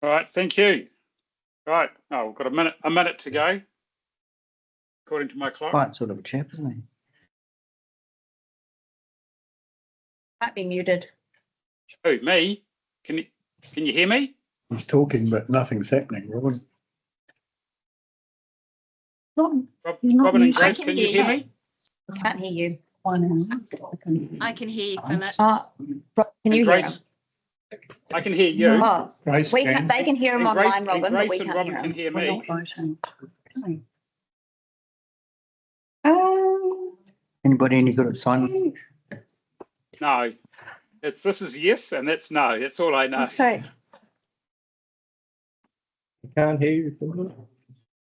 All right, thank you. Right, oh, we've got a minute to go, according to my clock. Quite sort of a chap, isn't he? Might be muted. Who, me? Can you hear me? He's talking, but nothing's happening, Robin. Robin and Grace, can you hear me? I can't hear you. I can hear you, Philip. Can you hear him? I can hear you. Oh, Grace they can. can hear him And Grace, online, Robin, but we and can't Robin hear can him. hear We're me. not voting. Um, Anybody any good at signing? No, this is yes and that's no. That's all I know. so I can't hear you, Philip.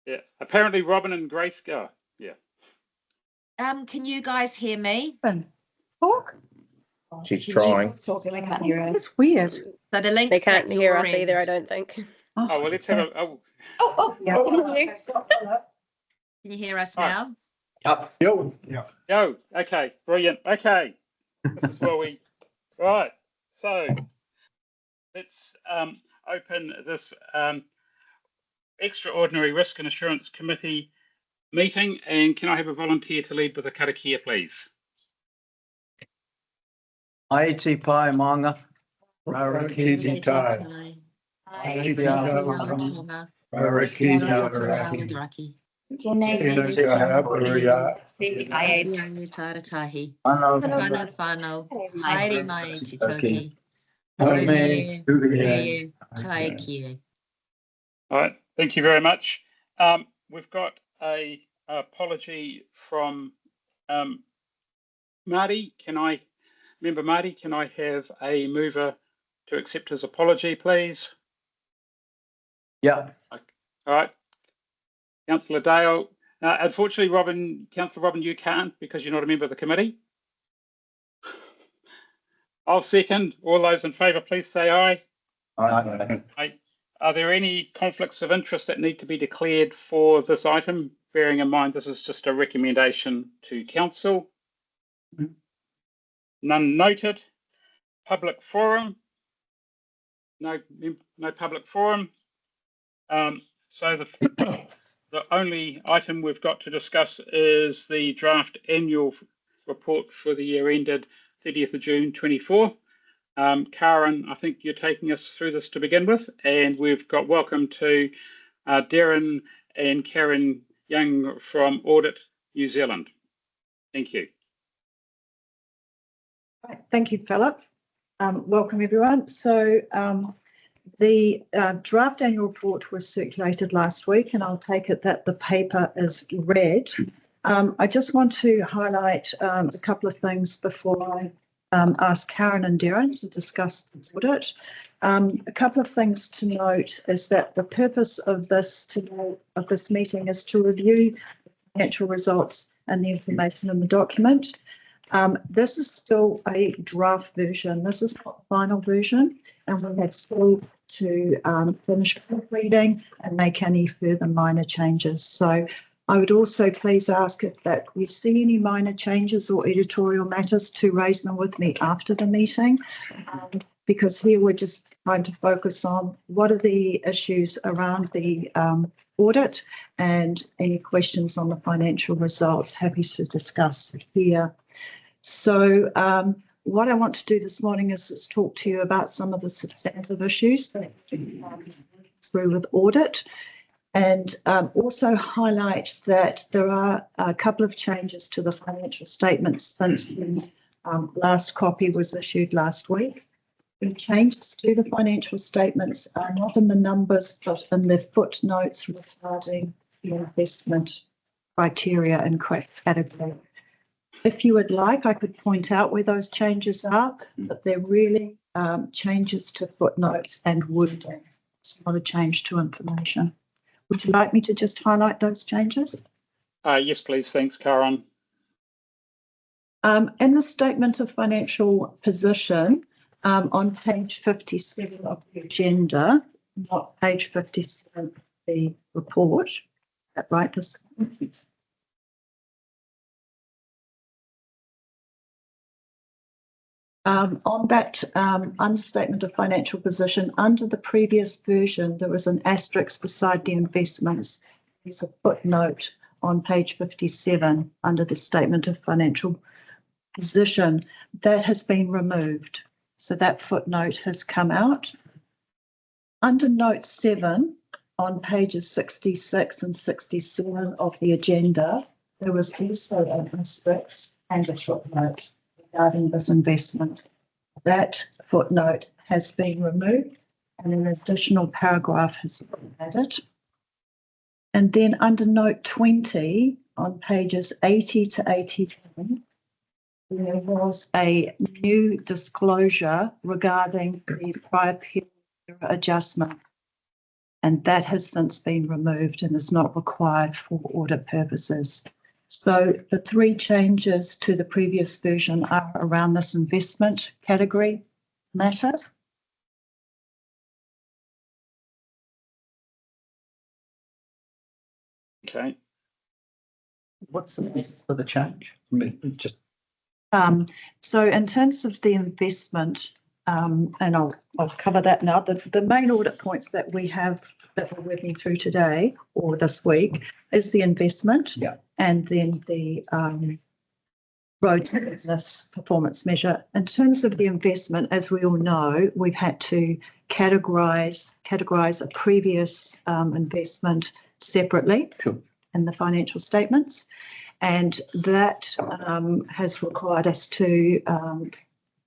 Yeah, apparently Robin and Grace go. Yeah. Can you guys hear me? talk. She's Can trying. Talking, we can't hear him. It's weird. So the link. They can't hear us either, I don't think. Oh, well, let's have a. Yeah. Can you hear us Right. now? Yep. Go. Okay, brilliant. Okay, this is where we. Right. So let's open this extraordinary risk and assurance committee meeting. And can I have a volunteer to lead with a karakia, please? Aiti pai manga. Rarakiti tai. Aiti Rarotonga. Rarakiti Rarotonga. Taratahi. Ano. Whānau whānau. Haere mai te toki. Ome. Reu. Tai kie. All right. Thank you very much. We've got a apology from Marty. Marty, can I have a mover to accept his apology, please? Yeah. All right. Councillor Dale. Unfortunately, Councillor Robin, you can't because you're not a member of the committee. I'll second. All those in favour, please say aye. Aye. Are there any conflicts of interest that need to be declared for this item? Bearing in mind this is just a recommendation to council. None noted. Public forum. No public forum. So the only item we've got to discuss is the draft annual report for the year ended 30th of June 24. Karen, I think you're taking us through this to begin with, and we've got welcome to Darren and Karen Young from Audit New Zealand. Thank you. Thank you, Philip. Welcome, everyone. So the draft annual report was circulated last week, and I'll take it that the paper is read. I just want to highlight a couple of things before I ask Karen and Darren to discuss the audit. A couple of things to note is that the purpose of this meeting is to review financial results and the information in the document. This is still a draft version. This is not the final version, and we have still to finish proofreading and make any further minor changes. So I would also please ask if that you see any minor changes or editorial matters to raise them with me after the meeting, because here we're just trying to focus on what are the issues around the audit and any questions on the financial results. Happy to discuss here. So what I want to do this morning is talk to you about some of the substantive issues that we've through with audit, and also highlight that there are a couple of changes to the financial statements since the last copy was issued last week. The changes to the financial statements are not in the numbers, but in the footnotes regarding the investment criteria and category. If you would like, I could point out where those changes are, but they're really changes to footnotes and wording. It's not a change to information. Would you like me to just highlight those changes? Yes, please. Thanks, Karen. In the statement of financial position on page 57 of the agenda, not page 57 of the report, is that right? The 57 of the report. On that understatement of financial position, under the previous version, there was an asterisk beside the investments. There's a footnote on page 57 under the statement of financial position. That has been removed. So that footnote has come out. Under note 7 on pages 66 and 67 of the agenda, there was also an asterisk and a footnote regarding this investment. That footnote has been removed and an additional paragraph has been added. And then under note 20 on pages 80 to 81, there was a new disclosure regarding the prior period adjustment. And that has since been removed and is not required for audit purposes. So the 3 changes to the previous version are around this investment category matter. Okay. What's the basis for the change? I mean, just So in terms of the investment, and I'll cover that now. The main audit points that we have that we're working through today or this week is the investment, Yeah. and then the road business performance measure. In terms of the investment, as we all know, we've had to categorize a previous investment separately Sure. in the financial statements. And that has required us to,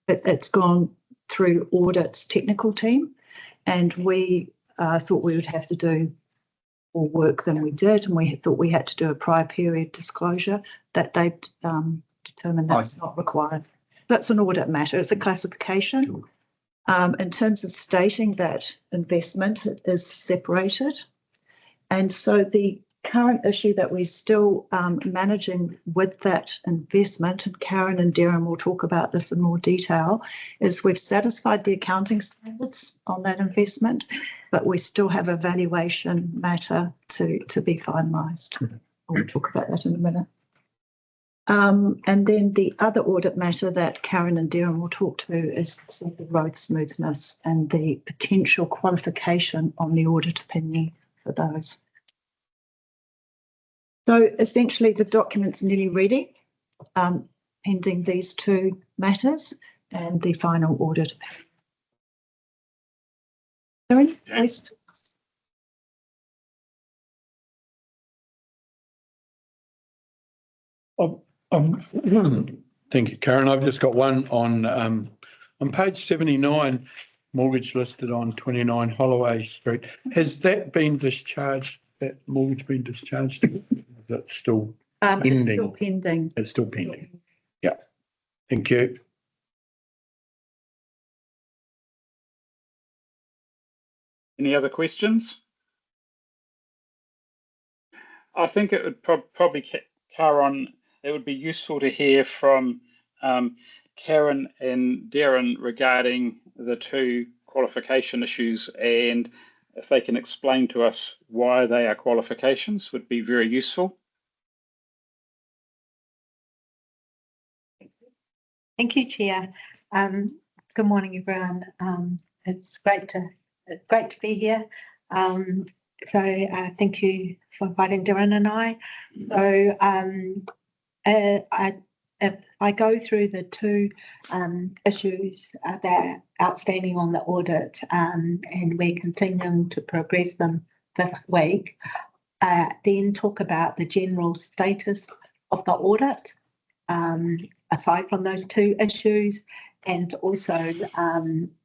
it's gone through audit's technical team, and we thought we would have to do more work than we did, and we thought we had to do a prior period disclosure that they determined that's not required. That's an audit matter. It's a classification. Sure. In terms of stating that investment is separated. And so the current issue that we're still managing with that investment, and Karen and Darren will talk about this in more detail, is we've satisfied the accounting standards on that investment, but we still have a valuation matter to be finalised. We'll talk about that in a minute. And then the other audit matter that Karen and Darren will talk to is the road smoothness and the potential qualification on the audit opinion for those. So essentially the document's nearly ready, pending these 2 matters and the final audit. Darren, please. Thank you, Karen. I've just got one on page 79, mortgage listed on 29 Holloway Street. Has that been discharged? That mortgage been discharged? Is it still pending? It's still pending. It's still pending. Yeah. Thank you. Any other questions? I think it would probably, Karen, it would be useful to hear from Karen and Darren regarding the 2 qualification issues, and if they can explain to us why they are qualifications would be very useful. Thank you, Chair. Good morning, everyone. It's great to be here. Thank you for inviting Darren and I. If I go through the 2 issues that are outstanding on the audit, and we're continuing to progress them this week, then talk about the general status of the audit, aside from those 2 issues, and also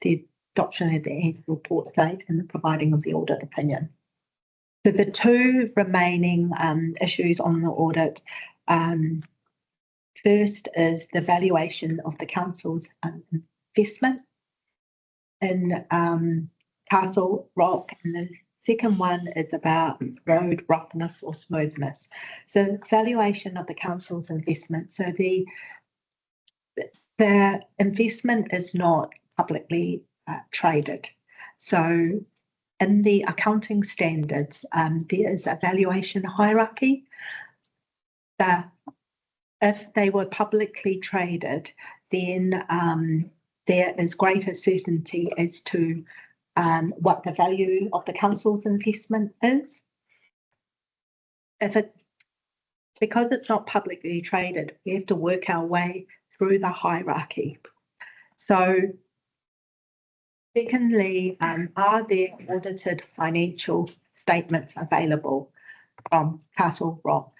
the adoption of the annual report date and the providing of the audit opinion. So the 2 remaining issues on the audit, first is the valuation of the council's investment in Castle Rock, and the second one is about road roughness or smoothness. So valuation of the council's investment. So the investment is not publicly traded. So in the accounting standards, there is a valuation hierarchy. If they were publicly traded, then there is greater certainty as to what the value of the council's investment is. Because it's not publicly traded, we have to work our way through the hierarchy. So secondly, are there audited financial statements available from Castle Rock?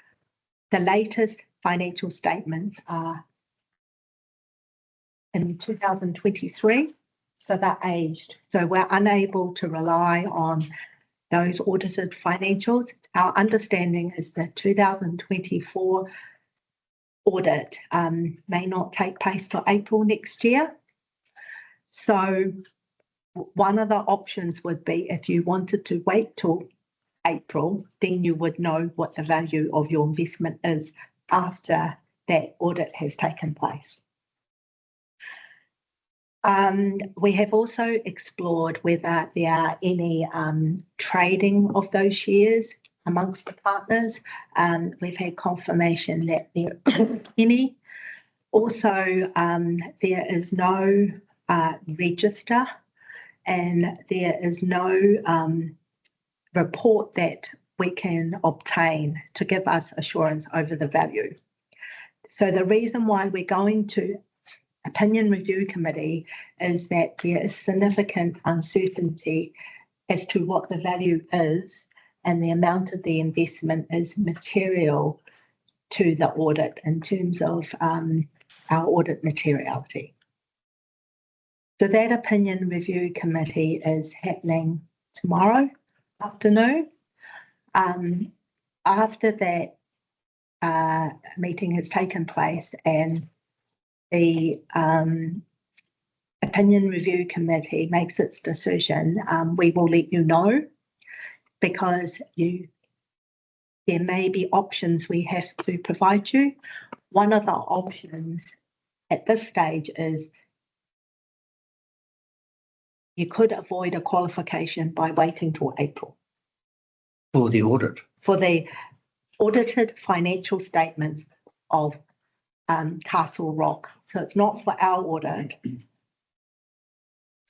The latest financial statements are in 2023, so they're aged. So we're unable to rely on those audited financials. Our understanding is that 2024 audit may not take place till April next year. So one of the options would be if you wanted to wait till April, then you would know what the value of your investment is after that audit has taken place. We have also explored whether there are any trading of those shares amongst the partners. We've had confirmation that there isn't any. Also, there is no register and there is no report that we can obtain to give us assurance over the value. So the reason why we're going to opinion review committee is that there is significant uncertainty as to what the value is, and the amount of the investment is material to the audit in terms of our audit materiality. So that opinion review committee is happening tomorrow afternoon. After that meeting has taken place and the opinion review committee makes its decision, we will let you know, because there may be options we have to provide you. One of the options at this stage is you could avoid a qualification by waiting till April. For the audit. For the audited financial statements of Castle Rock. So it's not for our audit.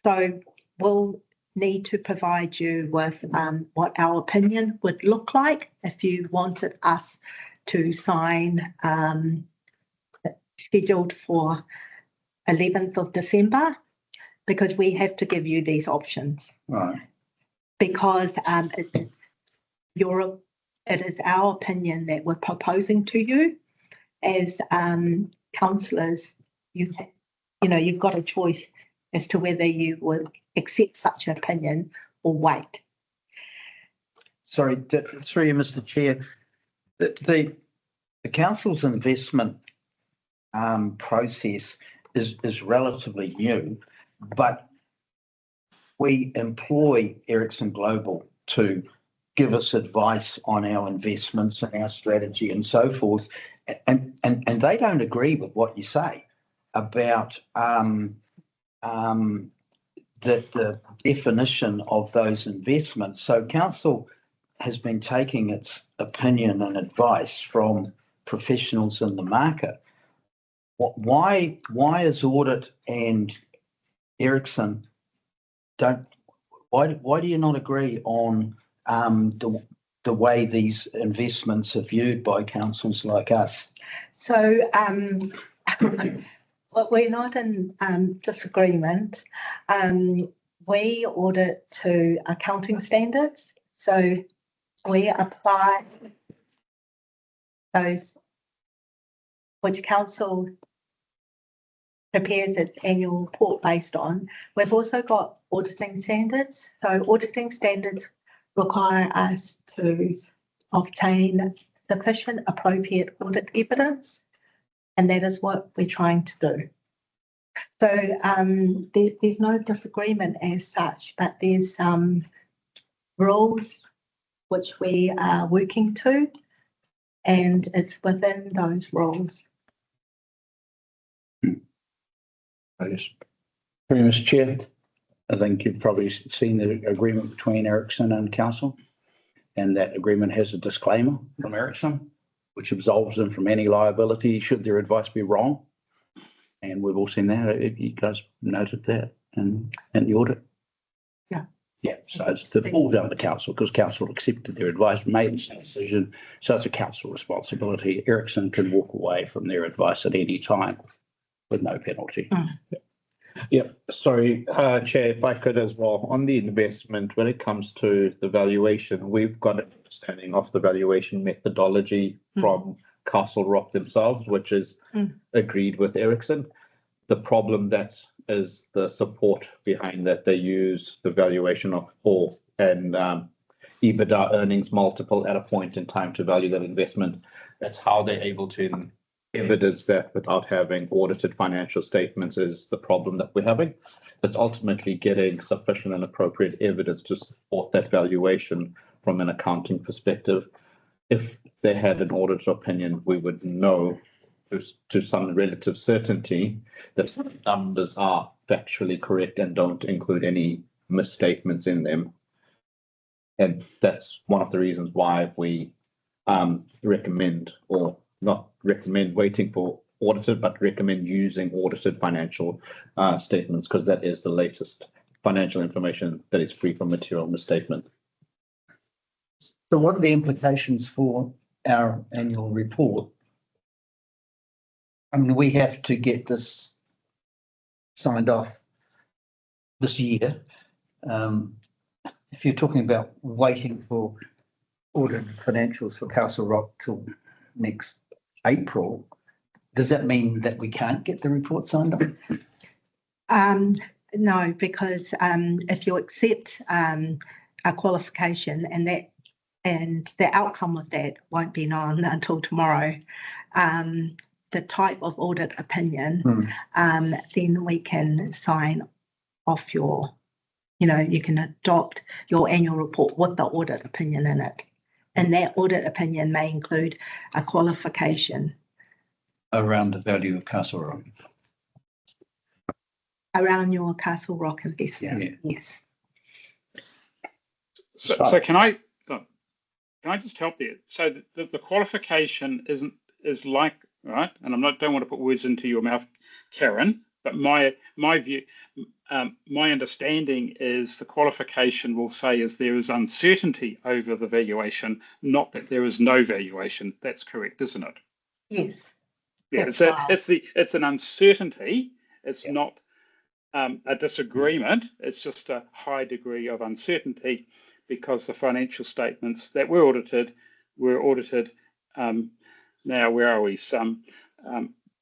So we'll need to provide you with what our opinion would look like if you wanted us to sign scheduled for 11th of December, because we have to give you these options. Right. Because it is our opinion that we're proposing to you as councillors. You've got a choice as to whether you would accept such an opinion or wait. Sorry, through you, Mr. Chair. The council's investment process is relatively new, but we employ Ericsson Global to give us advice on our investments and our strategy and so forth. And they don't agree with what you say about the definition of those investments. So council has been taking its opinion and advice from professionals in the market. Why is audit and Ericsson why do you not agree on the way these investments are viewed by councils like us? So well, we're not in disagreement. We audit to accounting standards. So we apply those which council prepares its annual report based on. We've also got auditing standards. So auditing standards require us to obtain sufficient appropriate audit evidence, and that is what we're trying to do. So there's no disagreement as such, but there's some rules which we are working to, and it's within those rules. Through you, Mr. Chair. I think you've probably seen the agreement between Ericsson and council, and that agreement has a disclaimer from Ericsson which absolves them from any liability should their advice be wrong. And we've all seen that. You guys noted that in the audit. Yeah. Yeah, so it's the fall down to council because council accepted their advice, made this decision. So it's a council responsibility. Ericsson can walk away from their advice at any time with no penalty. Yeah, sorry, Chair, if I could as well, on the investment, when it comes to the valuation, we've got an understanding of the valuation methodology from Castle Rock themselves, which is agreed with Ericsson. The problem that is the support behind that. They use the valuation of all and EBITDA earnings multiple at a point in time to value that investment. That's how they're able to evidence that without having audited financial statements is the problem that we're having. It's ultimately getting sufficient and appropriate evidence to support that valuation from an accounting perspective. If they had an audited opinion, we would know to some relative certainty that numbers are factually correct and don't include any misstatements in them. And that's one of the reasons why we recommend, or not recommend waiting for audited, but recommend using audited financial statements, because that is the latest financial information that is free from material misstatement. So what are the implications for our annual report? I mean, we have to get this signed off this year. If you're talking about waiting for audited financials for Castle Rock till next April, does that mean that we can't get the report signed off? No, because if you accept a qualification and the outcome of that won't be known until tomorrow, the type of audit opinion, then we can sign off your, you can adopt your annual report with the audit opinion in it. And that audit opinion may include a qualification Around the value of Castle Rock. around your Castle Rock investment. Yeah. Yes. So can I just help there? So the qualification is like, right, and don't want to put words into your mouth, Karen, but my view, my understanding is the qualification will say is there is uncertainty over the valuation, not that there is no valuation. That's correct, isn't it? Yes. Yeah, it's an uncertainty. It's not a disagreement. It's just a high degree of uncertainty because the financial statements that were audited now, where are we?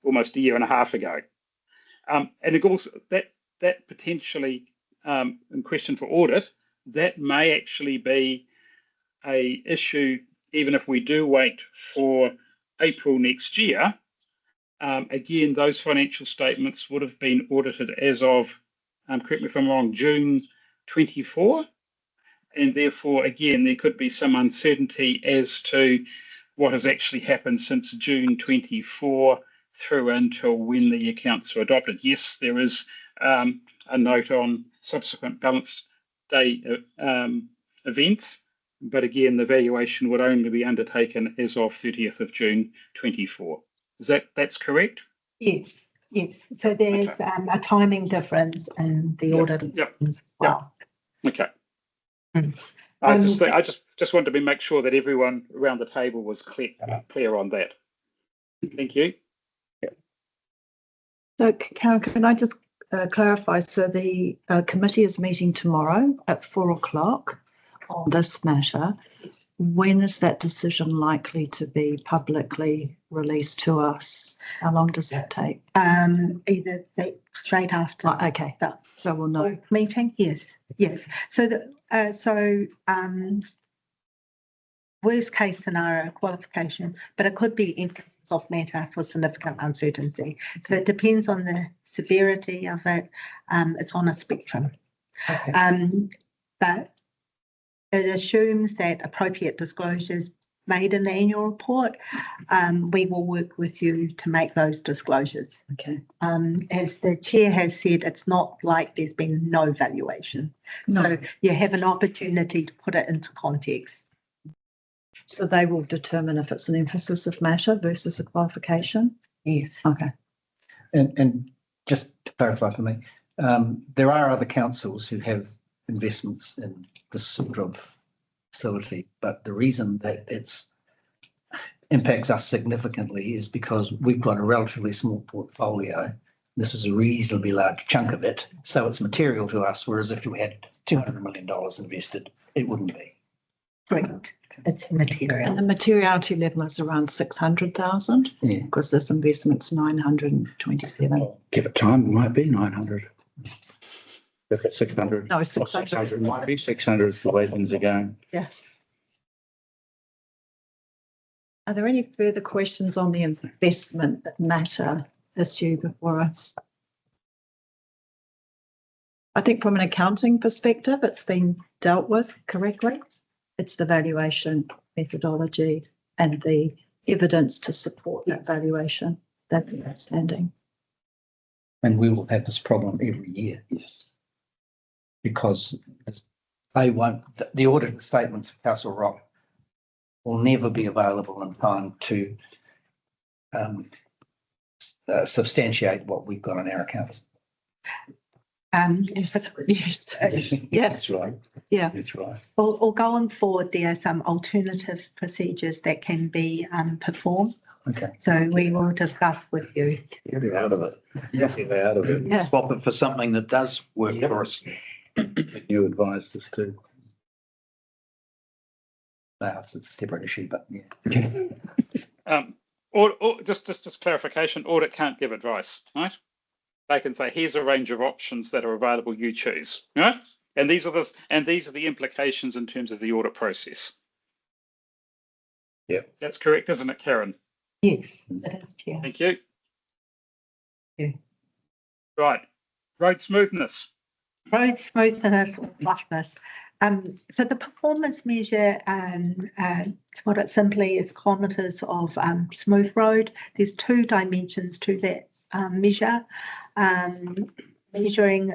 Almost a year and a half ago. And of course, that potentially in question for audit, that may actually be a issue even if we do wait for April next year. Again, those financial statements would have been audited as of, correct me if I'm wrong, June 24. And therefore, again, there could be some uncertainty as to what has actually happened since June 24 through until when the accounts were adopted. Yes, there is a note on subsequent balance day events, but again, the valuation would only be undertaken as of 30th of June 24. That's correct? Yes. So there's a timing difference in the audit as well. Okay. I just wanted to make sure that everyone around the table was clear on that. Thank you. So Karen, can I just clarify? So the committee is meeting tomorrow at 4:00 on this matter. Yes. When is that decision likely to be publicly released to us? How long does that take? Either straight after. Oh, okay, so we'll know. Meeting. Yes. So worst case scenario qualification, but it could be emphasis of matter for significant uncertainty. So it depends on the severity of it. It's on a spectrum. Okay. But it assumes that appropriate disclosures made in the annual report. We will work with you to make those disclosures. Okay. As the chair has said, it's not like there's been no valuation. No. So you have an opportunity to put it into context. So they will determine if it's an emphasis of matter versus a qualification? Yes. Okay. And just to clarify for me, there are other councils who have investments in this sort of facility, but the reason that it's impacts us significantly is because we've got a relatively small portfolio. This is a reasonably large chunk of it, so it's material to us, whereas if we had $200 million invested, it wouldn't be. Correct. It's And material. the materiality level is around 600,000 Yeah. because this investment's 927. Give it time, it might be 900. If it's 600. No, Or 600. 600, it might be 600 for the way things are going. Yeah. Are there any further questions on the investment matter issue before us? I think from an accounting perspective, it's been dealt with correctly. It's the valuation methodology and the evidence to support that valuation that's outstanding. And we will have this problem every year. Yes. Because they won't, the audit statements of Castle Rock will never be available in time to substantiate what we've got on our accounts. Yes, yes, yeah, That's right. yeah. That's right. Or going forward, there are some alternative procedures that can be performed. Okay. So we will discuss with you. Get out of it. Get out of it. Yeah. Swap it for something that does work for us. You advised us to. It's a separate issue, but yeah. Or just clarification, audit can't give advice, right? They can say, here's a range of options that are available, you choose, right? And these are the implications in terms of the audit process. Yeah. That's correct, isn't it, Karen? Yes, it is, Chair. Thank you. Yeah. Right, road smoothness. Road smoothness or fluffness. So the performance measure, to put it simply, is kilometres of smooth road. There's two dimensions to that measure. Measuring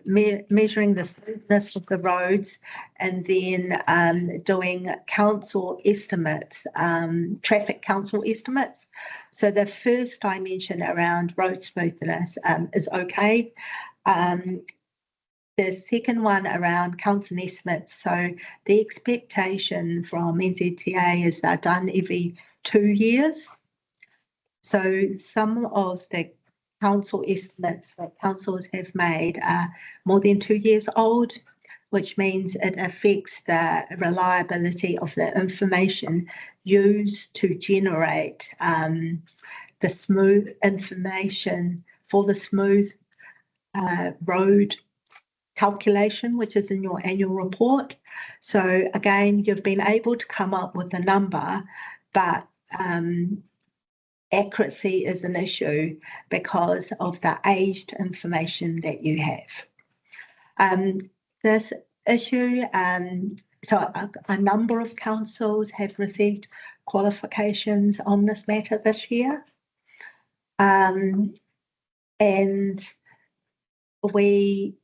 measuring the smoothness of the roads, and then doing council estimates, traffic council estimates. So the first dimension around road smoothness is okay. The second one around council estimates. So the expectation from NZTA is they're done every 2 years. So some of the council estimates that councils have made are more than 2 years old, which means it affects the reliability of the information used to generate the smooth information for the smooth road calculation, which is in your annual report. So again, you've been able to come up with a number, but accuracy is an issue because of the aged information that you have. This issue, so a number of councils have received qualifications on this matter this year. And we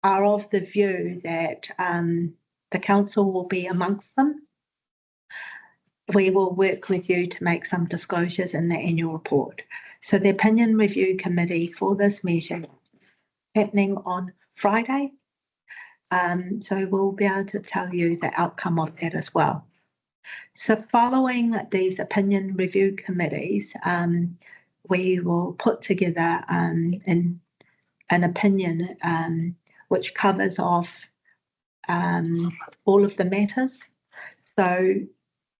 are of the view that the council will be amongst them. We will work with you to make some disclosures in the annual report. So the opinion review committee for this measure is happening on Friday. So we'll be able to tell you the outcome of that as well. So following these opinion review committees, we will put together an opinion which covers off all of the matters. So,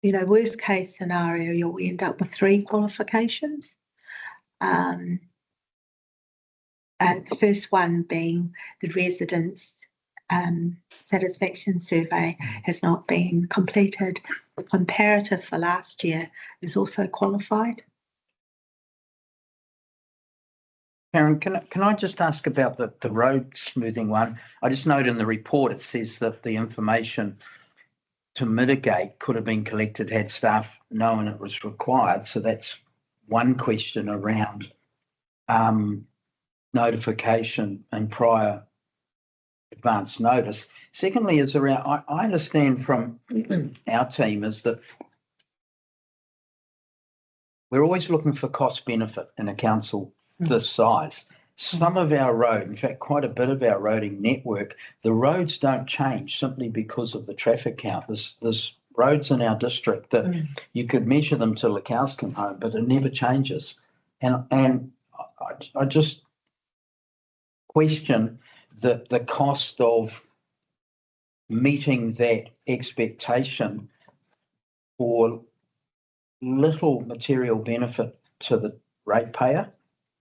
you know, worst case scenario, you'll end up with 3 qualifications. And the first one being the residents' satisfaction survey has not been completed. The comparative for last year is also qualified. Karen, can I just ask about the road smoothing one? I just note in the report it says that the information to mitigate could have been collected had staff known it was required. So that's one question around notification and prior advance notice. Secondly, is around, I understand from our team is that we're always looking for cost benefit in a council this size. Some of our road, in fact, quite a bit of our roading network, the roads don't change simply because of the traffic count. There's roads in our district that you could measure them till the cows come home, but it never changes. And I just question the cost of meeting that expectation for little material benefit to the ratepayer.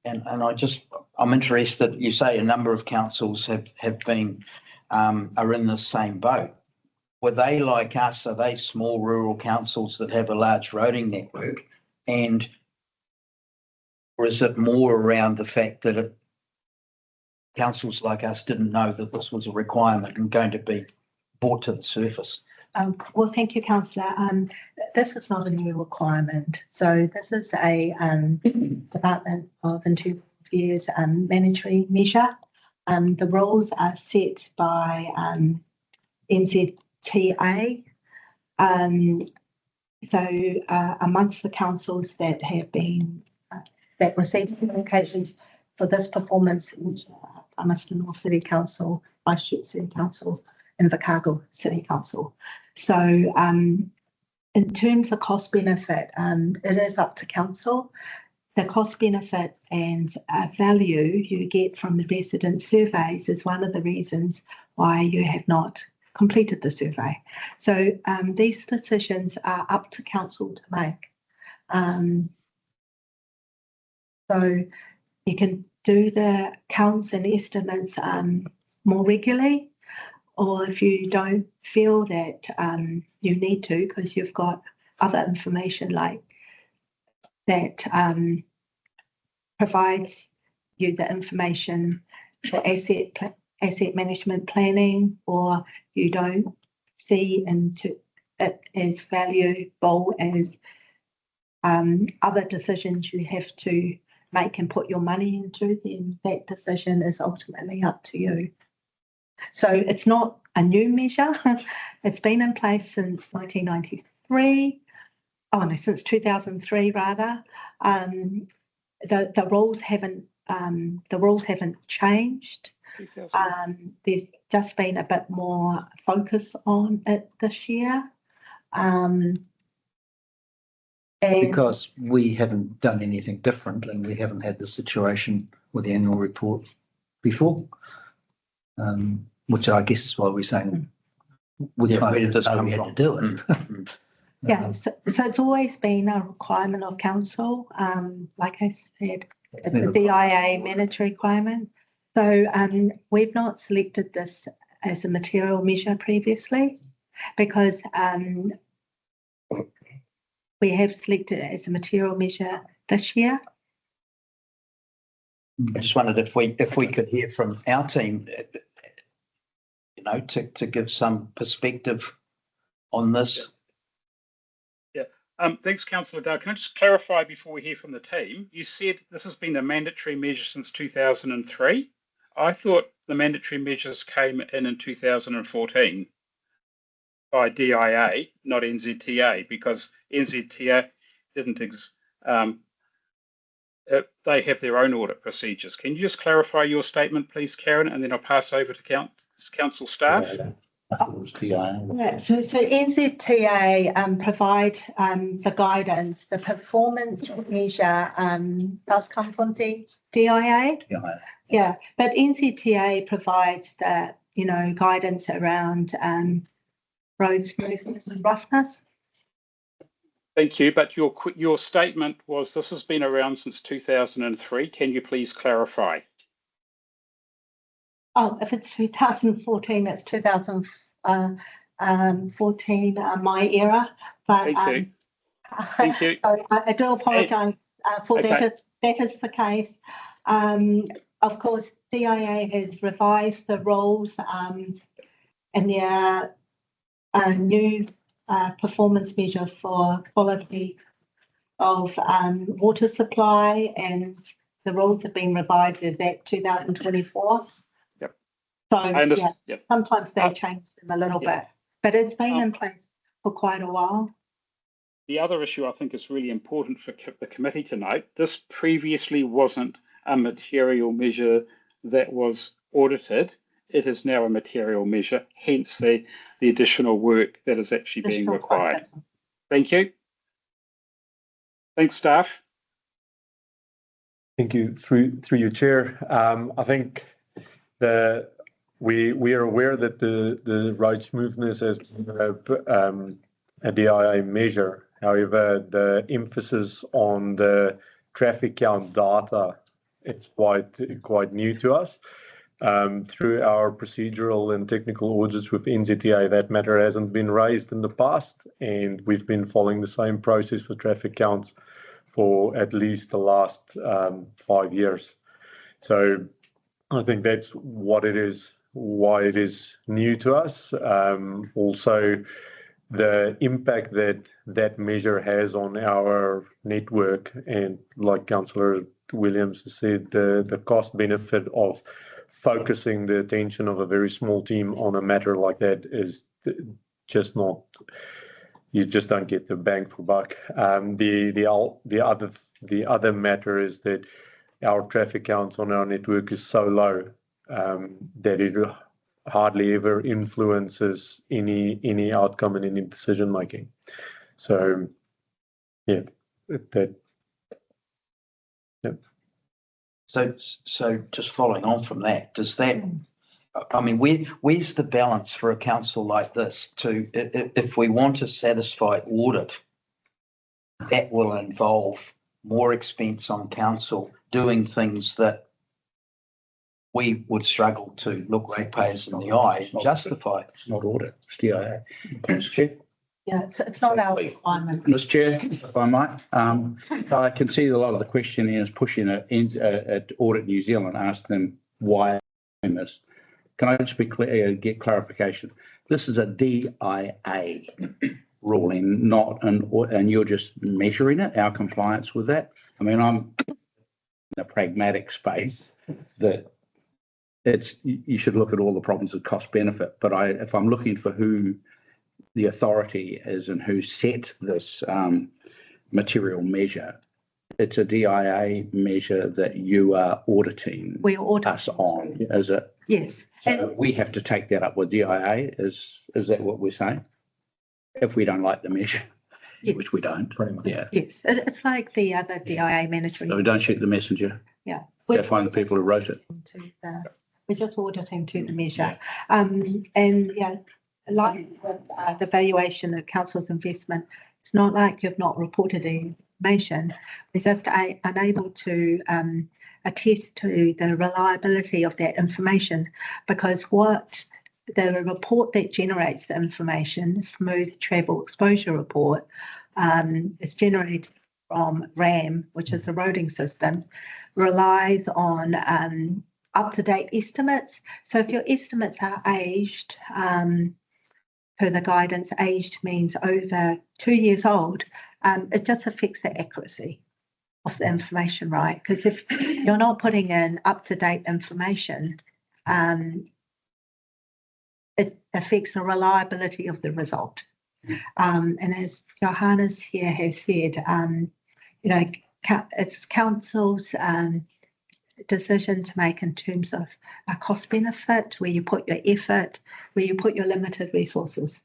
And I'm interested, you say a number of councils have been, are in the same boat. Were they like us? Are they small rural councils that have a large roading network? Or is it more around the fact that councils like us didn't know that this was a requirement and going to be brought to the surface? Well, thank you, councillor. This is not a new requirement. So this is a Department of Internal Affairs mandatory measure. The rules are set by NZTA. Amongst the councils that have been that received communications for this performance, Palmerston North City Council, Christchurch City Council, and Invercargill City Council. So in terms of cost benefit, it is up to council. The cost benefit and value you get from the resident surveys is one of the reasons why you have not completed the survey. So these decisions are up to council to make. So you can do the counts and estimates more regularly, or if you don't feel that you need to because you've got other information like that provides you the information for asset management planning, or you don't see into it as valuable as other decisions you have to make and put your money into, then that decision is ultimately up to you. So it's not a new measure. It's been in place since 1993. Oh no, since 2003 rather. The rules haven't changed. There's just been a bit more focus on it this year. Because we haven't done anything different and we haven't had the situation with the annual report before, which I guess is why we're saying we Yeah, where did this know come we had from? to do it. Yes, so it's always been a requirement of council. Like I said, it's a DIA mandatory requirement. So we've not selected this as a material measure previously because we have selected it as a material measure this year. I just wondered if we could hear from our team, to give some perspective on this. Thanks, Councillor Dow. Can I just clarify before we hear from the team? You said this has been a mandatory measure since 2003. I thought the mandatory measures came in 2014 by DIA, not NZTA, because NZTA didn't. They have their own audit procedures. Can you just clarify your statement, please, Karen, and then I'll pass over to council staff. Yeah, so NZTA provide the guidance. The performance measure does come from DIA. Yeah, but NZTA provides the guidance around road smoothness and roughness. Thank you. But your statement was this has been around since 2003. Can you please clarify? Oh, if it's 2014, it's 2014, my era. But Thank you. Thank you. So I do apologise for that. If that is the case. Of course, DIA has revised the rules and their new performance measure for quality of water supply, and the rules have been revised as at 2024. Yep. So I understand. yeah, yep. sometimes they change them a little bit, but it's been in place for quite a while. The other issue I think is really important for the committee to note. This previously wasn't a material measure that was audited. It is now a material measure, hence the additional work that is actually being Additional required. focus. Thank you. Thanks, staff. Thank you. Through your chair. I think we are aware that the road smoothness is a DIA measure. However, the emphasis on the traffic count data is quite new to us. Through our procedural and technical audits with NZTA, that matter hasn't been raised in the past, and we've been following the same process for traffic counts for at least the last 5 years. So I think that's what it is, why it is new to us. Also, the impact that measure has on our network, and like Councillor Williams has said, the cost benefit of focusing the attention of a very small team on a matter like that is just not, you just don't get the bang for buck. The other matter is that our traffic counts on our network is so low that it hardly ever influences any outcome in any decision making. So, yeah, that. Yeah. So just following on from that, does that, I mean, where's the balance for a council like this to, if we want to satisfy audit, that will involve more expense on council doing things that we would struggle to look ratepayers in the eye and justify. It's not audit, it's DIA. Mr. Chair. Yeah, it's not our requirement. Mr. Chair, if I might, I can see a lot of the questionnaires pushing at Audit New Zealand, ask them why this. Can I just be clear, get clarification? This is a DIA ruling, not and you're just measuring it, our compliance with that. I mean, I'm in a pragmatic space that you should look at all the problems of cost benefit, but if I'm looking for who the authority is and who set this material measure, it's a DIA measure that you are auditing us on, is it? Yes. So we have to take that up with DIA, is that what we're saying? If we don't like the measure, Yes. which we don't. Pretty much. Yeah. Yes, it's like the other DIA management. So we don't shoot the messenger. Yeah. Go find the people who wrote it. We're just auditing to the measure. And yeah, like with the valuation of council's investment, it's not like you've not reported information. We're just unable to attest to the reliability of that information, because what the report that generates the information, smooth travel exposure report, is generated from RAM, which is the roading system, relies on up-to-date estimates. So if your estimates are aged, per the guidance, aged means over 2 years old, it just affects the accuracy of the information, right? Because if you're not putting in up-to-date information, it affects the reliability of the result. And as Johannes here has said, you know, it's council's decision to make in terms of a cost benefit, where you put your effort, where you put your limited resources.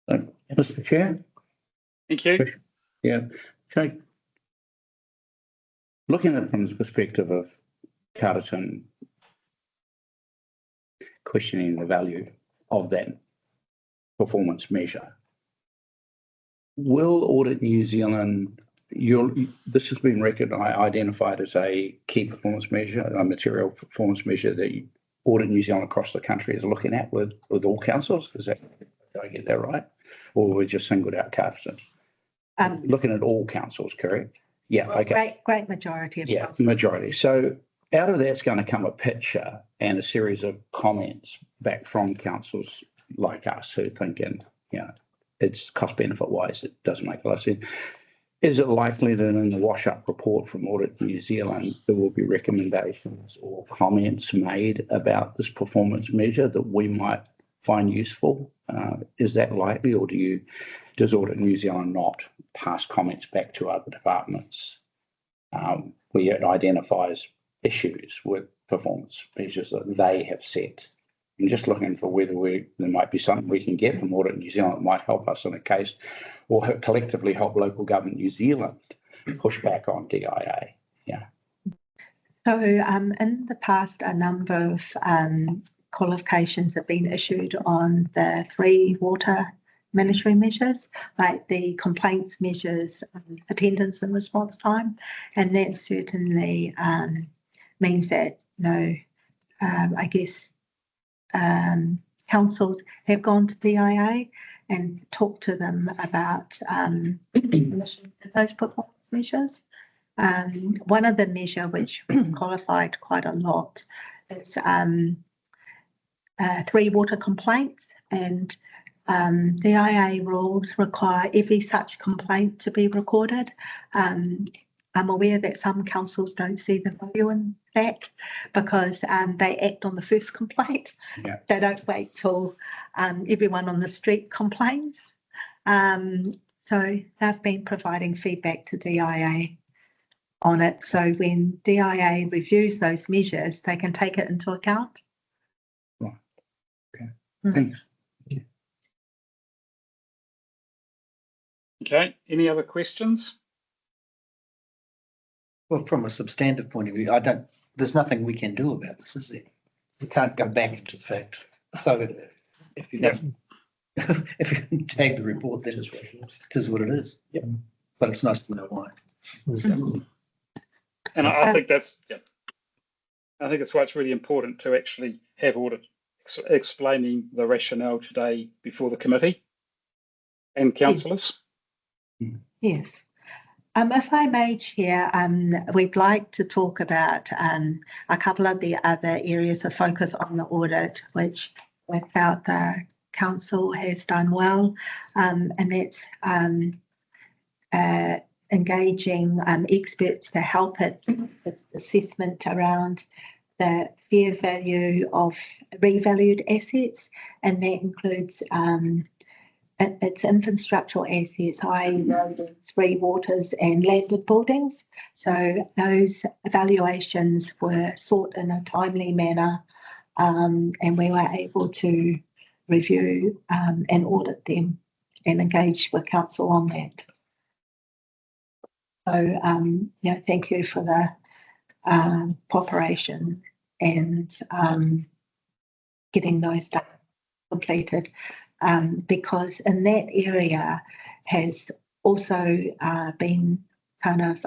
Mr. Chair? Thank you. Yeah. Okay. Looking at it from the perspective of Carterton, questioning the value of that performance measure, will Audit New Zealand, this has been identified as a key performance measure, a material performance measure that Audit New Zealand across the country is looking at with all councils? Did I get that right? Or we just singled out Carterton? Looking at all councils, correct? Yeah, okay. Great majority of councils. Majority. So out of that's going to come a picture and a series of comments back from councils like us who are thinking, you know, it's cost benefit wise, it doesn't make a lot of sense. Is it likely that in the wash-up report from Audit New Zealand, there will be recommendations or comments made about this performance measure that we might find useful? Is that likely, or does Audit New Zealand not pass comments back to other departments where it identifies issues with performance measures that they have set? I'm just looking for whether there might be something we can get from Audit New Zealand that might help us in a case, or collectively help Local Government New Zealand push back on DIA. Yeah. So in the past, a number of qualifications have been issued on the 3 water mandatory measures, like the complaints measures, attendance and response time, and that certainly means that, I guess councils have gone to DIA and talked to them about those performance measures. One of the measure which qualified quite a lot is 3 water complaints, and DIA rules require every such complaint to be recorded. I'm aware that some councils don't see the value in that because they act on the first complaint. Yeah. They don't wait till everyone on the street complains. So they've been providing feedback to DIA on it. So when DIA reviews those measures, they can take it into account. Right. Okay. Thanks. Okay, any other questions? Well, from a substantive point of view, there's nothing we can do about this, is there? We can't go back into the fact. So if you don't, if you tag the report, then it is what it is. Yep. But it's nice to know why. And I think that's, I think that's why it's really important to actually have audit explaining the rationale today before the committee and councillors. Yes. If I may, Chair, we'd like to talk about a couple of the other areas of focus on the audit, which we felt the council has done well, and that's engaging experts to help it with assessment around the fair value of revalued assets, and that includes its infrastructural assets, i.e. roads, 3 waters and landed buildings. So those evaluations were sought in a timely manner, and we were able to review and audit them and engage with council on that. So, thank you for the cooperation and getting those done completed. Because in that area has also been kind of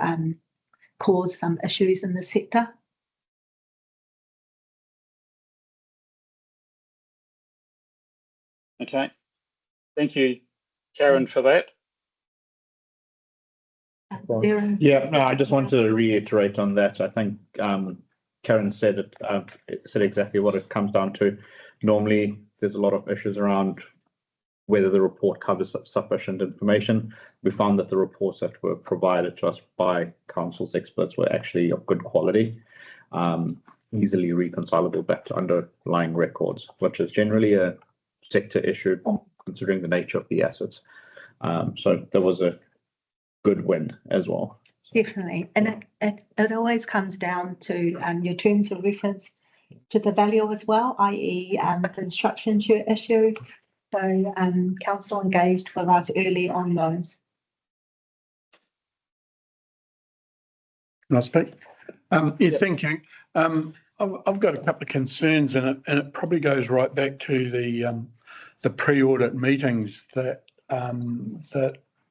caused some issues in the sector. Okay, thank you, Karen, for that. Yeah, no, I just wanted to reiterate on that. I think Karen said said exactly what it comes down to. Normally, there's a lot of issues around whether the report covers sufficient information. We found that the reports that were provided to us by council's experts were actually of good quality, easily reconcilable back to underlying records, which is generally a sector issue considering the nature of the assets. So there was a good win as well. Definitely. And it always comes down to your terms of reference to the value as well, i.e. the construction issue. So council engaged with us early on those. Can I speak? Yeah, thank you. I've got a couple of concerns in it, and it probably goes right back to the pre-audit meetings that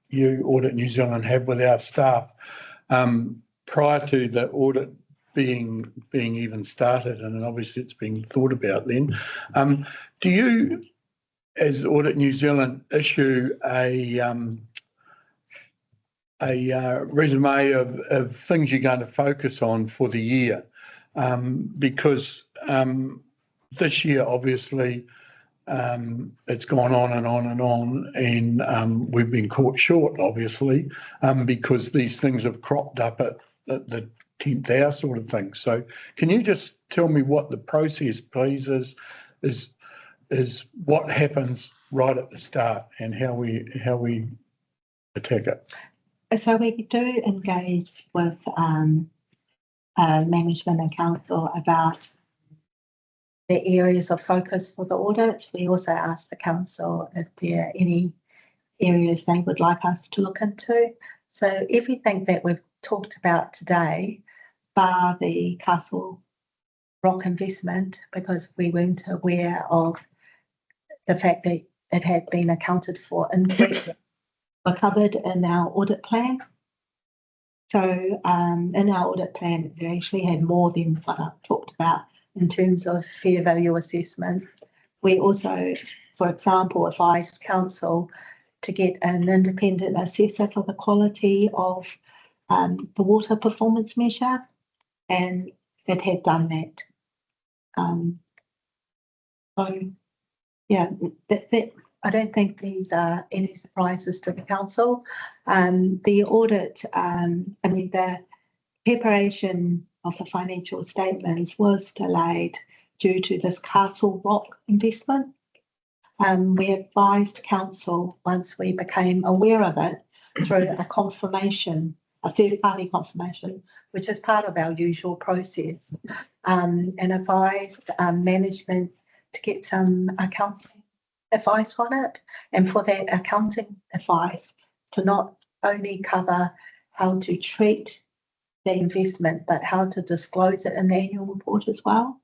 you Audit New Zealand have with our staff prior to the audit being even started, and obviously it's been thought about then. Do you, as Audit New Zealand, issue a resume of things you're going to focus on for the year? Because this year, obviously, it's gone on and on and on, and we've been caught short, obviously, because these things have cropped up at the 10th hour sort of thing. So can you just tell me what the process, please, is is what happens right at the start and how we attack it. So we do engage with management and council about the areas of focus for the audit. We also ask the council if there are any areas they would like us to look into. So everything that we've talked about today, bar the Castle Rock investment, because we weren't aware of the fact that it had been accounted for incorrectly, were covered in our audit plan. So in our audit plan, we actually had more than what I've talked about in terms of fair value assessment. We also, for example, advised council to get an independent assessor for the quality of the water performance measure, and it had done that. So, yeah, that I don't think these are any surprises to the council. The audit, the preparation of the financial statements was delayed due to this Castle Rock investment. We advised council once we became aware of it through a confirmation, a third-party confirmation, which is part of our usual process, and advised management to get some accounting advice on it, and for that accounting advice to not only cover how to treat the investment, but how to disclose it in the annual report as well.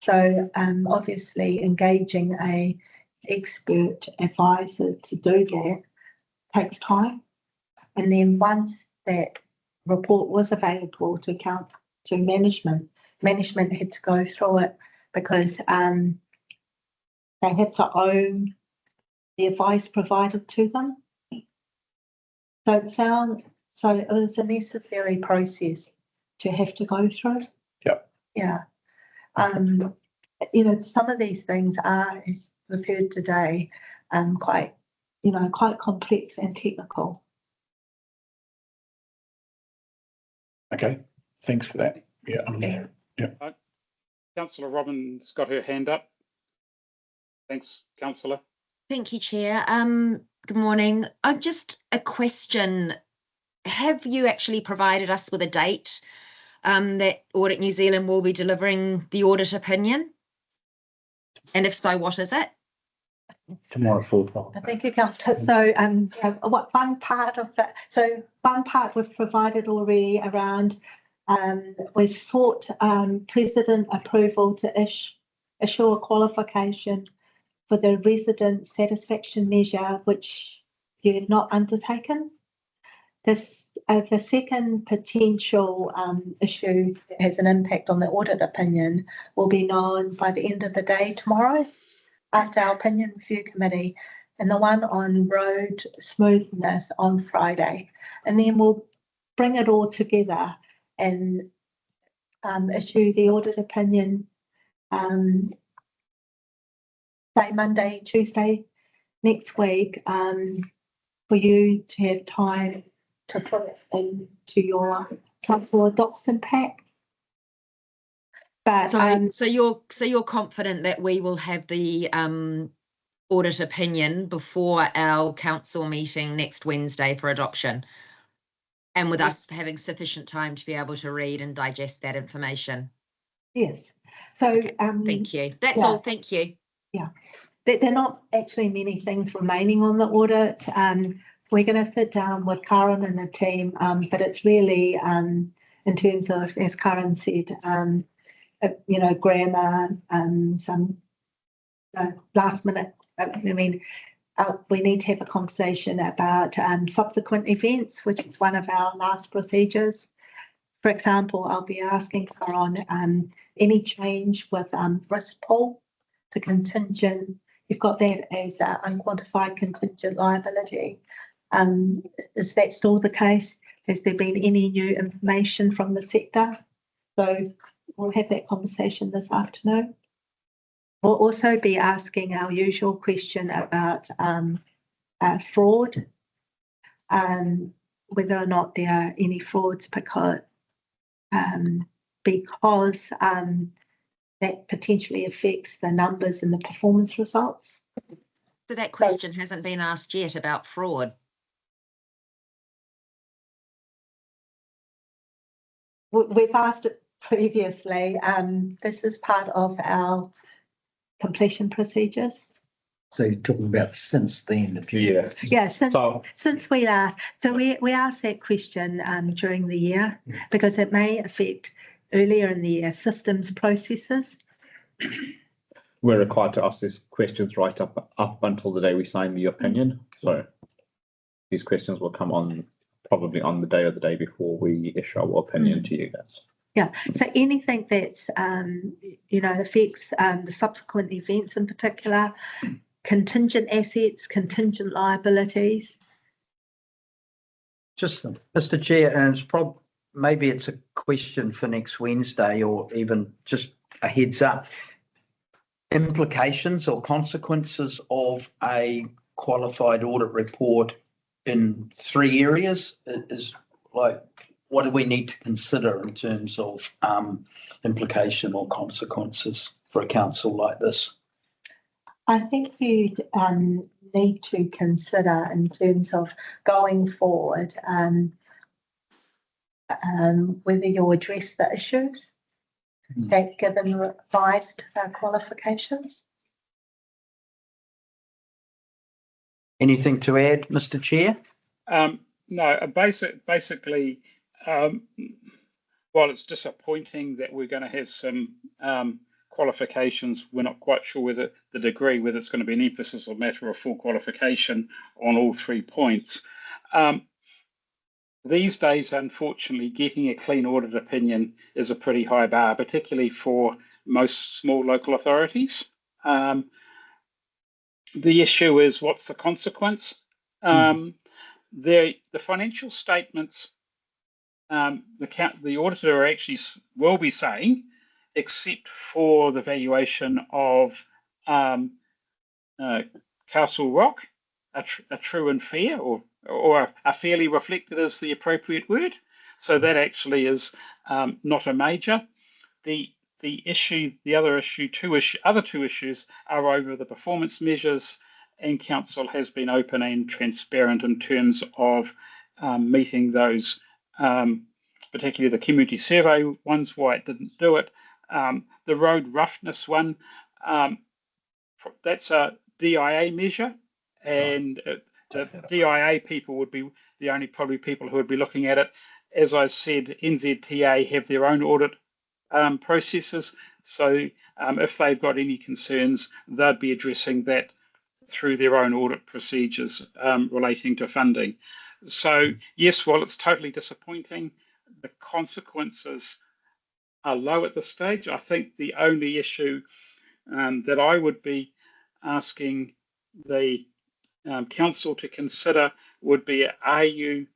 So obviously engaging a expert advisor to do that takes time. And then once that report was available to management had to go through it because they had to own the advice provided to them. So it was a necessary process to have to go through. Yep. Yeah. Some of these things are, as we've heard today, quite complex and technical. Okay, thanks for that. Yeah. Councillor Robin's got her hand up. Thanks, Councillor. Thank you, Chair. Good morning. I've just a question. Have you actually provided us with a date that Audit New Zealand will be delivering the audit opinion? And if so, what is it? Tomorrow, 4 o'clock. Thank you, Councillor. So, one part of that. So, one part was provided already around. We've sought President approval to issue a qualification for the resident satisfaction measure, which you have not undertaken. The second potential issue that has an impact on the audit opinion will be known by the end of the day tomorrow, after our opinion review committee, and the one on road smoothness on Friday. And then we'll bring it all together and issue the audit opinion say Monday, Tuesday next week, for you to have time to put it into your council adoption pack. But So you're confident that we will have the audit opinion before our council meeting next Wednesday for adoption, and with us having sufficient time to be able to read and digest that information? yes. So okay. Thank you. That's all. Thank you. Yeah. There are not actually many things remaining on the audit. We're going to sit down with Karen and the team, but it's really in terms of, as Karen said, grammar, some last minute. We need to have a conversation about subsequent events, which is one of our last procedures. For example, I'll be asking her on any change with risk pool to contingent. You've got that as unquantified contingent liability. Is that still the case? Has there been any new information from the sector? So we'll have that conversation this afternoon. We'll also be asking our usual question about fraud, whether or not there are any frauds because that potentially affects the numbers and the performance results. So that question hasn't been asked yet about fraud. We've asked it previously. This is part of our completion procedures. So you're talking about since the end of June? Yeah. Yeah, So since we last, so we asked that question during the year because it may affect earlier in the year systems processes. we're required to ask these questions right up until the day we sign the opinion. So these questions will come on probably on the day or the day before we issue our opinion to you guys. Yeah, so anything that's, affects the subsequent events in particular, contingent assets, contingent liabilities. Just, Mr. Chair, and maybe it's a question for next Wednesday or even just a heads up. Implications or consequences of a qualified audit report in 3 areas is like, what do we need to consider in terms of implication or consequences for a council like this? I think you'd need to consider in terms of going forward whether you address the issues that given revised qualifications. Anything to add, Mr. Chair? No, basically, while it's disappointing that we're going to have some qualifications, we're not quite sure whether the degree, whether it's going to be an emphasis or matter of full qualification on all 3 points. These days, unfortunately, getting a clean audit opinion is a pretty high bar, particularly for most small local authorities. The issue is, what's the consequence? The financial statements, the auditor actually will be saying, except for the valuation of Castle Rock, a true and fair, or a fairly reflected is the appropriate word. So that actually is not a major. The other two issues are over the performance measures, and council has been open and transparent in terms of meeting those, particularly the community survey ones, why it didn't do it. The road roughness one, that's a DIA measure, and the DIA people would be the only probably people who would be looking at it. As I said, NZTA have their own audit processes, so if they've got any concerns, they'd be addressing that through their own audit procedures relating to funding. So yes, while it's totally disappointing, the consequences are low at this stage. I think the only issue that I would be asking the council to consider would be, are you,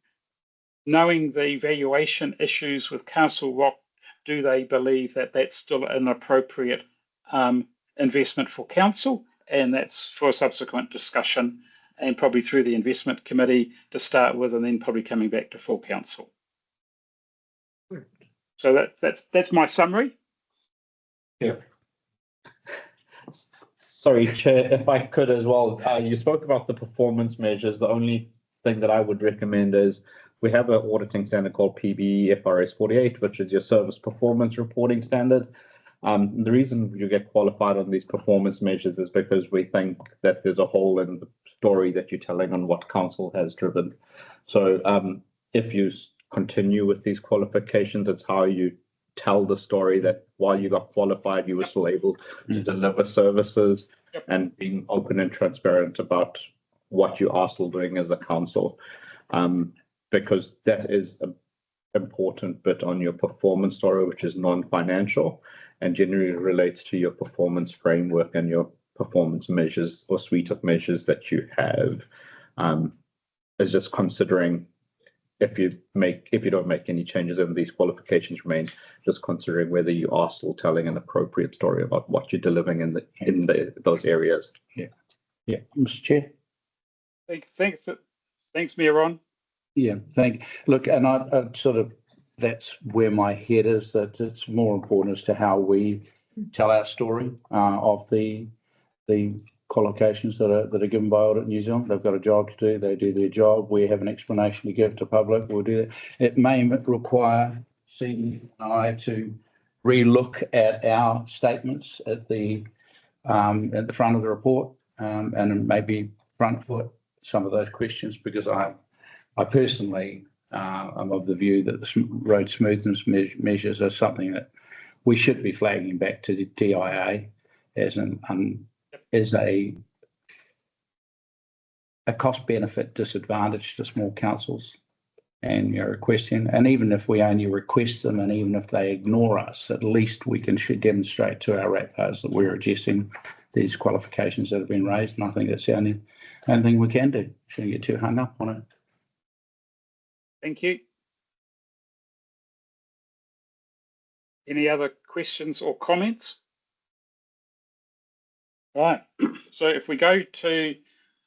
knowing the valuation issues with Castle Rock, do they believe that that's still an appropriate investment for council? And that's for subsequent discussion and probably through the investment committee to start with, and then probably coming back to full council. So that's my summary. Yeah. Sorry, Chair, if I could as well. You spoke about the performance measures. The only thing that I would recommend is we have an auditing standard called PBE FRS 48, which is your service performance reporting standard. The reason you get qualified on these performance measures is because we think that there's a hole in the story that you're telling on what council has driven. So if you continue with these qualifications, it's how you tell the story that while you got qualified, you were still able to deliver services and being open and transparent about what you are still doing as a council, because that is an important bit on your performance story, which is non-financial and generally relates to your performance framework and your performance measures or suite of measures that you have. Is just considering if you don't make any changes and these qualifications remain, just considering whether you are still telling an appropriate story about what you're delivering in those areas. Yeah, Mr. Chair. Thanks, Mayor Ron. Yeah, look, and I sort of, that's where my head is, that it's more important as to how we tell our story of the qualifications that are given by Audit New Zealand. They've got a job to do. They do their job. We have an explanation to give to public. We'll do that. It may require Stephen and I to relook at our statements at the front of the report and maybe front foot some of those questions, because I personally am of the view that the road smoothness measures are something that we should be flagging back to the DIA as a cost benefit disadvantage to small councils, and you're requesting, and even if we only request them and even if they ignore us, at least we can demonstrate to our ratepayers that we're addressing these qualifications that have been raised, and I think that's the only thing we can do. Shouldn't get too hung up on it. Thank you. Any other questions or comments? Right, so if we go to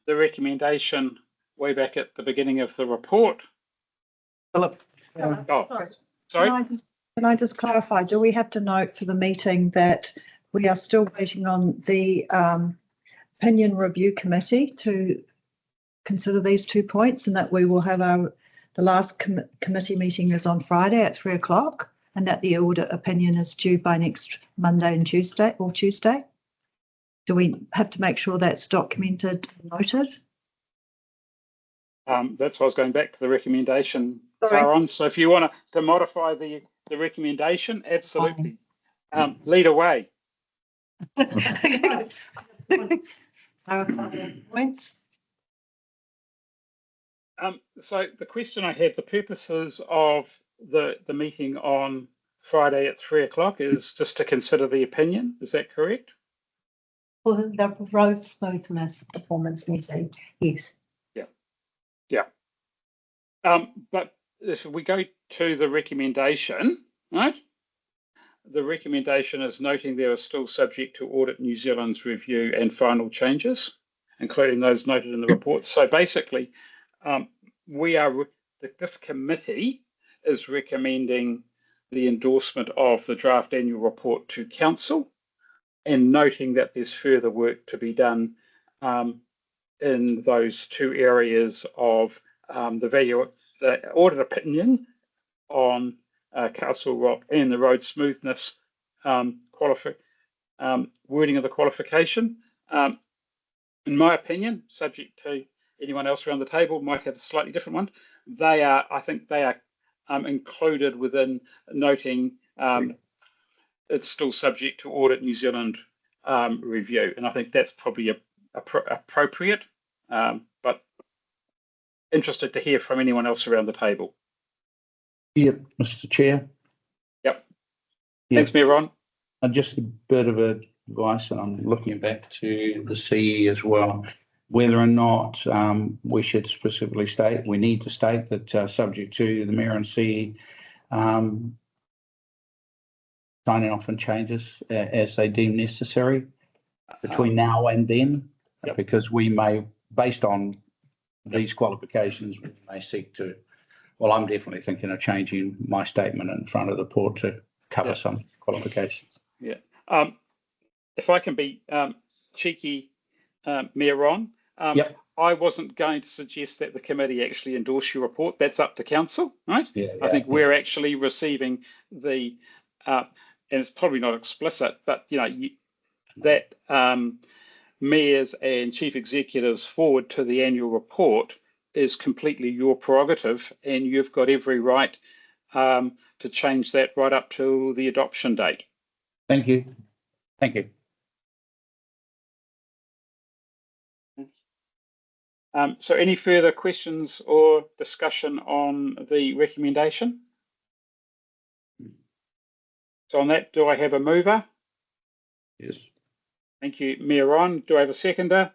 the recommendation way back at the beginning of the report. Philip, Oh, Sorry. sorry. Can I just clarify, do we have to note for the meeting that we are still waiting on the opinion review committee to consider these 2 points, and that we will have the last committee meeting is on Friday at 3 o'clock, and that the audit opinion is due by next Monday and Tuesday? Do we have to make sure that's documented and noted? That's why I was going back to the recommendation, Sorry. Aaron. So if you want to modify the recommendation, absolutely. Lead away. Points? So the question I have, the purposes of the meeting on Friday at 3 o'clock is just to consider the opinion. Is that correct? For the road smoothness performance meeting, yes. Yeah. But if we go to the recommendation, right? The recommendation is noting there are still subject to Audit New Zealand's review and final changes, including those noted in the report. So basically, this committee is recommending the endorsement of the draft annual report to council, and noting that there's further work to be done in those 2 areas of the audit opinion on Castle Rock and the road smoothness wording of the qualification. In my opinion, subject to anyone else around the table might have a slightly different one. I think they are included within noting it's still subject to Audit New Zealand review, and I think that's probably appropriate. But interested to hear from anyone else around the table. Yep, Mr. Chair. Yep. Yep. Thanks, Mayor Ron. And just a bit of advice, and I'm looking back to the CE as well, whether or not we should specifically state, we need to state that subject to the Mayor and CE signing off and changes as they deem necessary between now and then, Yep. because we may, based on these qualifications, we may seek to, well, I'm definitely thinking of changing my statement in front of the report to cover some qualifications. Yeah. If I can be cheeky, Mayor Ron, Yep. I wasn't going to suggest that the committee actually endorse your report. That's up to council, right? Yeah, I think we're actually receiving the, and it's probably not explicit, but that mayors and chief executives forward to the annual report is completely your prerogative, and you've got every right to change that right up to the adoption date. Thank you. Thank you. So any further questions or discussion on the recommendation? So on that, do I have a mover? Yes. Thank you, Mayor Ron. Do I have a seconder?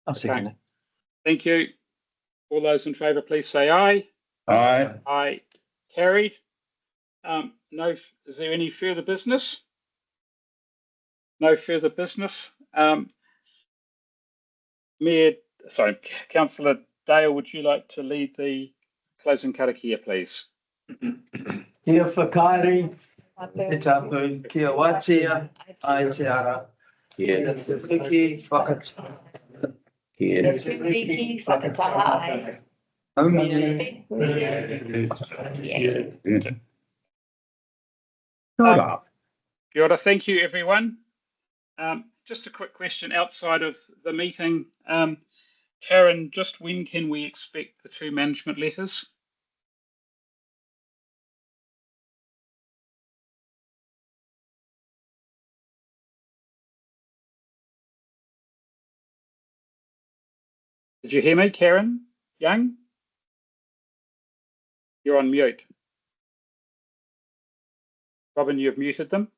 I'll second it. Thank you. All those in favour, please say aye. Aye. Aye. Carried. No. Is there any further business? No further business. Councillor Dale, would you like to lead the closing karakia, please? Kia whakaari, E tapu kia watia, ai te ara. Kia, Te whiki whakatā. kia. Riki whakataha. Haumia. Ora. Kia ora, thank you, everyone. Just a quick question outside of the meeting. Karen, just when can we expect the 2 management letters? Did you hear me, Karen Young? You're on mute. Robin, you've muted them.